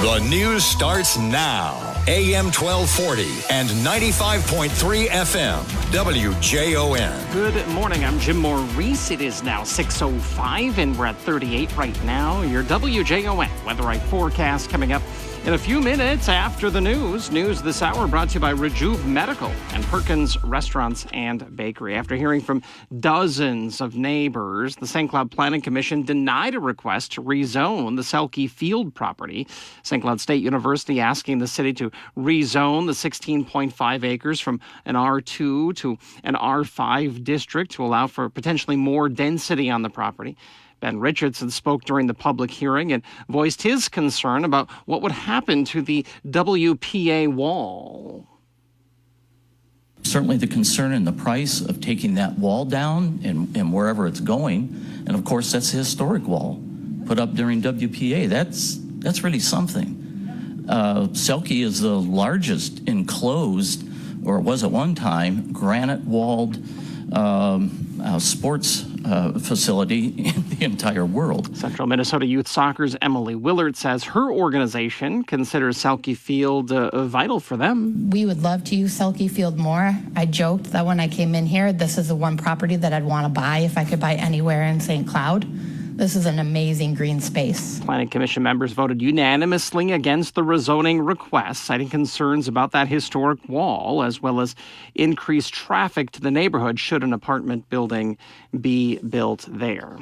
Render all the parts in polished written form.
The news starts now. AM 1240 and 95.3 FM. WJON. Good morning. I'm Jim Maurice. It is now 6:05 and we're at 38 right now. Your WJON weather forecast coming up in a few minutes after the news. News this hour brought to you by Rejuve Medical and Perkins Restaurants and Bakery. After hearing from dozens of neighbors, the St. Cloud Planning Commission denied a request to rezone the Selke Field property. St. Cloud State University asking the city to rezone the 16.5 acres from an R2 to an R5 district to allow for potentially more density on the property. Ben Richardson spoke during the public hearing and voiced his concern about what would happen to the WPA wall. Certainly the concern and the price of taking that wall down and wherever it's going. And of course, that's a historic wall put up during WPA. That's really something. Selke is the largest enclosed, or it was at one time, granite-walled sports facility in the entire world. Central Minnesota Youth Soccer's Emily Willard says her organization considers Selke Field vital for them. We would love to use Selke Field more. I joked that when I came in here, this is the one property that I'd want to buy if I could buy anywhere in St. Cloud. This is an amazing green space. Planning Commission members voted unanimously against the rezoning request, citing concerns about that historic wall, as well as increased traffic to the neighborhood should an apartment building be built there.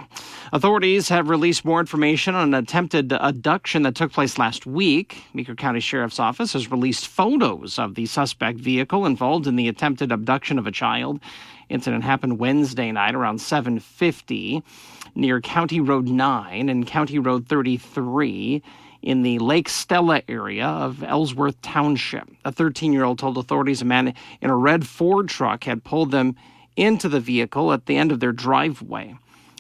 Authorities have released more information on an attempted abduction that took place last week. Meeker County Sheriff's Office has released photos of the suspect vehicle involved in the attempted abduction of a child. Incident happened Wednesday night around 7:50 near County Road 9 and County Road 33 in the Lake Stella area of Ellsworth Township. A 13-year-old told authorities a man in a red Ford truck had pulled them into the vehicle at the end of their driveway.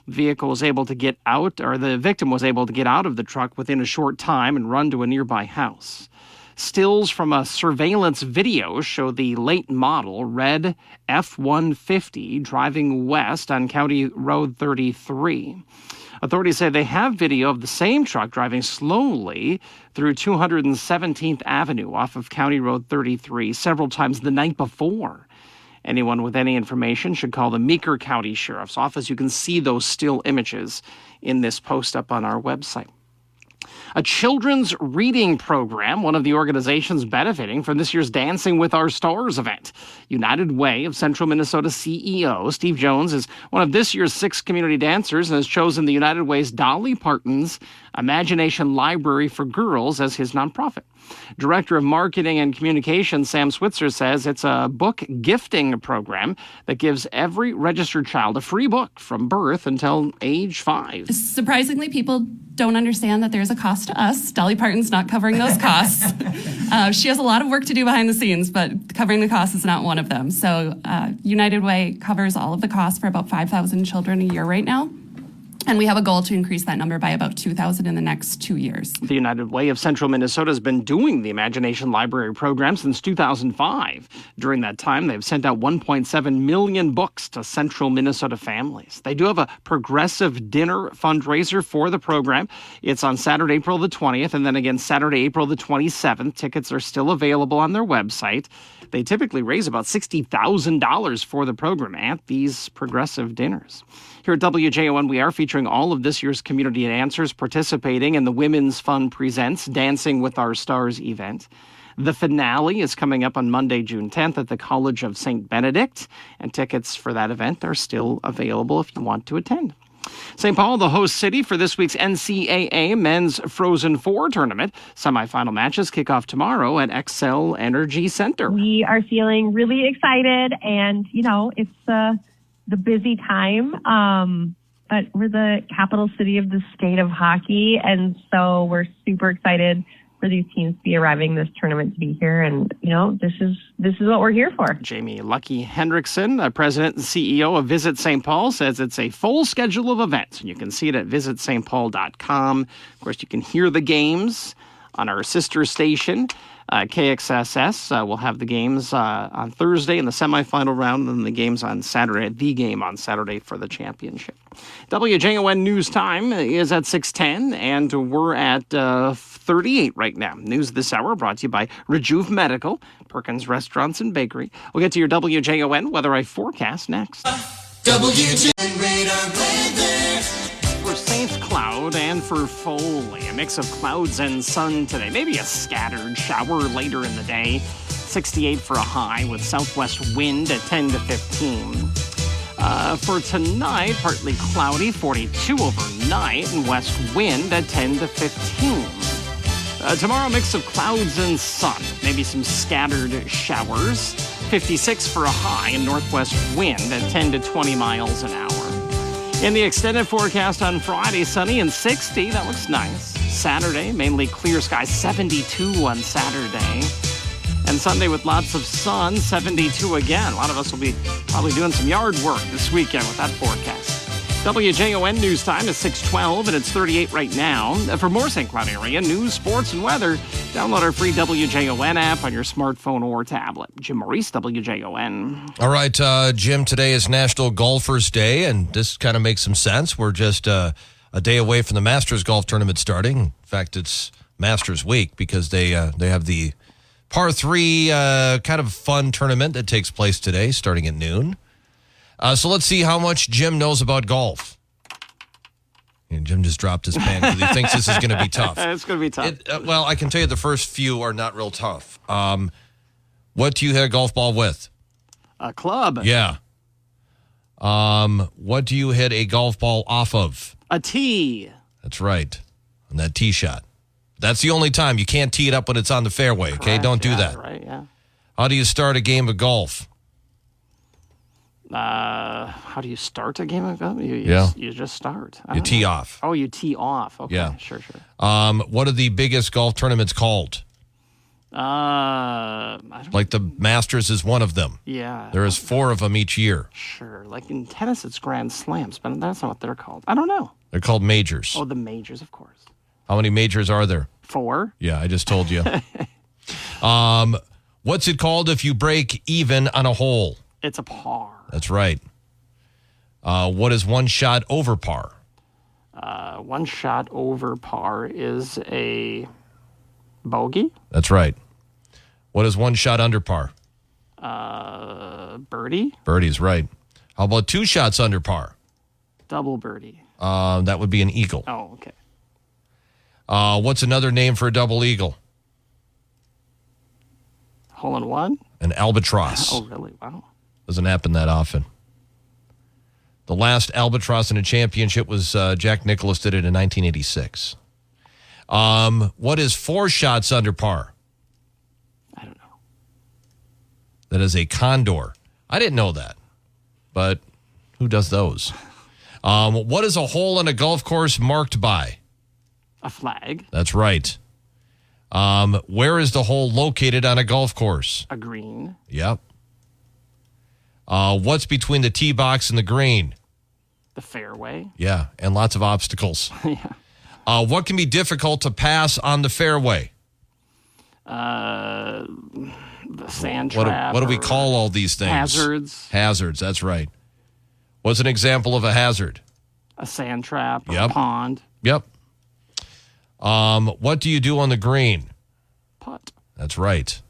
The victim was able to get out of the truck within a short time and run to a nearby house. Stills from a surveillance video show the late model red F-150 driving west on County Road 33. Authorities say they have video of the same truck driving slowly through 217th Avenue off of County Road 33 several times the night before. Anyone with any information should call the Meeker County Sheriff's Office. You can see those still images in this post up on our website. A children's reading program, one of the organizations benefiting from this year's Dancing with Our Stars event. United Way of Central Minnesota CEO Steve Jones is one of this year's 6 community dancers and has chosen the United Way's Dolly Parton's Imagination Library for Girls as his nonprofit. Director of Marketing and Communications Sam Switzer says it's a book gifting program that gives every registered child a free book from birth until age 5. Surprisingly, people don't understand that there's a cost to us. Dolly Parton's not covering those costs. She has a lot of work to do behind the scenes, but covering the costs is not one of them. So United Way covers all of the costs for about 5,000 children a year right now. And we have a goal to increase that number by about 2,000 in the next 2 years. The United Way of Central Minnesota has been doing the Imagination Library program since 2005. During that time, they've sent out 1.7 million books to Central Minnesota families. They do have a progressive dinner fundraiser for the program. It's on Saturday, April the 20th, and then again Saturday, April the 27th. Tickets are still available on their website. They typically raise about $60,000 for the program at these progressive dinners. Here at WJON, we are featuring all of this year's community dancers participating in the Women's Fund Presents Dancing with Our Stars event. The finale is coming up on Monday, June 10th at the College of St. Benedict, and tickets for that event are still available if you want to attend. St. Paul, the host city for this week's NCAA Men's Frozen Four tournament. Semifinal matches kick off tomorrow at Xcel Energy Center. We are feeling really excited, and, it's the busy time, but we're the capital city of the state of hockey, and so we're super excited for these teams to be arriving this tournament to be here, and this is what we're here for. Jamie Lucky Hendrickson, President and CEO of Visit St. Paul, says it's a full schedule of events, and you can see it at visitstpaul.com. Of course, you can hear the games on our sister station, KXSS. We'll have the games on Thursday in the semifinal round, and then the games on Saturday, the game on Saturday for the championship. WJON News Time is at 6:10, and we're at 38 right now. News this hour brought to you by Rejuve Medical, Perkins Restaurants and Bakery. We'll get to your WJON Weather Eye forecast next. WJON radar weather. For Saints Cloud and for Foley, a mix of clouds and sun today. Maybe a scattered shower later in the day. 68 for a high with southwest wind at 10 to 15. For tonight, partly cloudy, 42 overnight, and west wind at 10 to 15. Tomorrow, mix of clouds and sun. Maybe some scattered showers. 56 for a high and northwest wind at 10 to 20 miles an hour. In the extended forecast on Friday, sunny and 60. That looks nice. Saturday, mainly clear skies, 72 on Saturday. And Sunday with lots of sun, 72 again. A lot of us will be probably doing some yard work this weekend with that forecast. WJON News Time is 6:12, and it's 38 right now. For more St. Cloud area news, sports, and weather, download our free WJON app on your smartphone or tablet. Jim Maurice, WJON. All right, Jim, today is National Golfers Day, and this kind of makes some sense. We're just a day away from the Masters Golf Tournament starting. In fact, it's Masters Week because they have the par 3 kind of fun tournament that takes place today starting at noon. So let's see how much Jim knows about golf. And Jim just dropped his pen because he thinks this is going to be tough. It's going to be tough. Well, I can tell you the first few are not real tough. What do you hit a golf ball with? A club. Yeah. What do you hit a golf ball off of? A tee. That's right. On that tee shot. That's the only time. You can't tee it up when it's on the fairway, okay? Correct. Don't do that. Right, yeah. How do you start a game of golf? How do you start a game of golf? You just start. You tee off. Oh, you tee off. Okay, Yeah. sure. What are the biggest golf tournaments called? I don't Like the Masters is one of them. Yeah. There is 4 of them each year. Sure. Like in tennis, it's Grand Slams, but that's not what they're called. I don't know. They're called majors. Oh, the majors, of course. How many majors are there? 4. Yeah, I just told you. What's it called if you break even on a hole? It's a par. That's right. What is one shot over par? One shot over par is a bogey. That's right. What is one shot under par? Birdie. Birdie's right. How about 2 shots under par? Double birdie. That would be an eagle. Oh, okay. What's another name for a double eagle? Hole in one? An albatross. Oh, really? Wow. Doesn't happen that often. The last albatross in a championship was Jack Nicklaus did it in 1986. What is 4 shots under par? I don't know. That is a condor. I didn't know that, but who does those? What is a hole in a golf course marked by? A flag. That's right. Where is the hole located on a golf course? A green. Yep. What's between the tee box and the green? The fairway. Yeah, and lots of obstacles. Yeah. What can be difficult to pass on the fairway? The sand trap. What do we call all these things? Hazards. Hazards, that's right. What's an example of a hazard? A sand trap. Or Yep. A pond. Yep. What do you do on the green? Putt. That's right.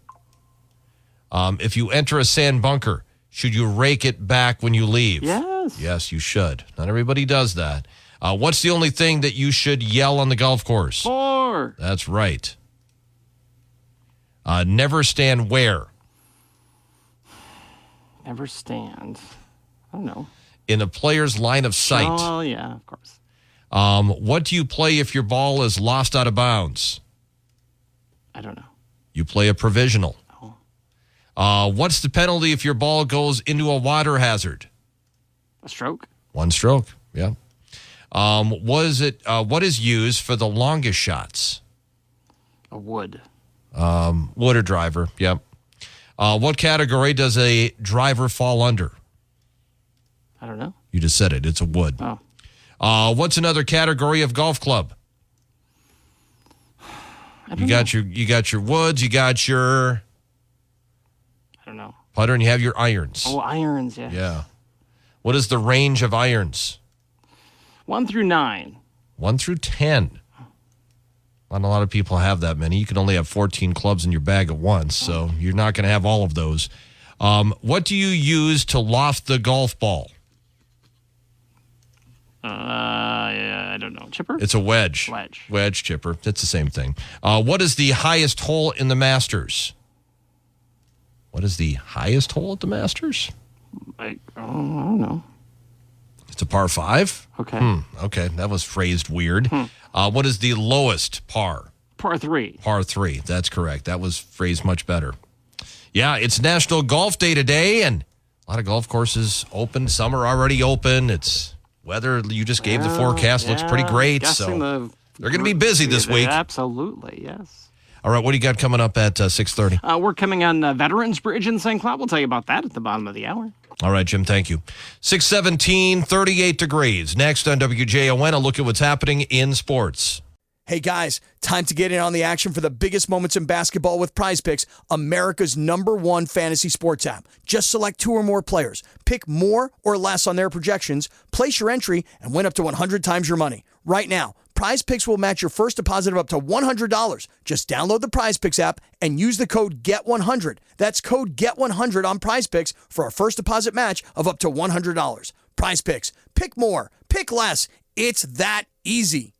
If you enter a sand bunker, should you rake it back when you leave? Yes. Yes, you should. Not everybody does that. What's the only thing that you should yell on the golf course? 4. That's right. Never stand where? Never stand. I don't know. In a player's line of sight. Oh, yeah, of course. What do you play if your ball is lost out of bounds? I don't know. You play a provisional. What's the penalty if your ball goes into a water hazard? A stroke. 1 stroke. Yeah. What is used for the longest shots? A wood. Wood or driver. Yep. What category does a driver fall under? I don't know. You just said it. It's a wood. Oh. What's another category of golf club? You got your woods, you got your I don't know. putter, and you have your irons. Oh, irons, yes. Yeah. What is the range of irons? 1 through 9. 1 through 10. Not a lot of people have that many. You can only have 14 clubs in your bag at once, so you're not going to have all of those. What do you use to loft the golf ball? Yeah, I don't know. Chipper? It's a wedge. Wedge chipper. It's the same thing. What is the highest hole in the Masters? What is the highest hole at the Masters? I don't know. It's a par 5. Okay. Okay, that was phrased weird. What is the lowest par? Par 3. Par 3. That's correct. That was phrased much better. Yeah, it's National Golf Day today, and a lot of golf courses open. Some are already open. It's weather. You just gave the forecast. Looks pretty great. So they're going to be busy this week. Absolutely, yes. All right, what do you got coming up at 6:30? We're coming on Veterans Bridge in St. Cloud. We'll tell you about that at the bottom of the hour. All right, Jim, thank you. 6:17, 38 degrees. Next on WJON, a look at what's happening in sports. Hey guys, time to get in on the action for the biggest moments in basketball with Prize Picks, America's #1 fantasy sports app. Just select 2 or more players, pick more or less on their projections, place your entry, and win up to 100 times your money. Right now, Prize Picks will match your first deposit of up to $100. Just download the Prize Picks app and use the code GET100. That's code GET100 on Prize Picks for a first deposit match of up to $100. Prize Picks. Pick more. Pick less. It's that easy.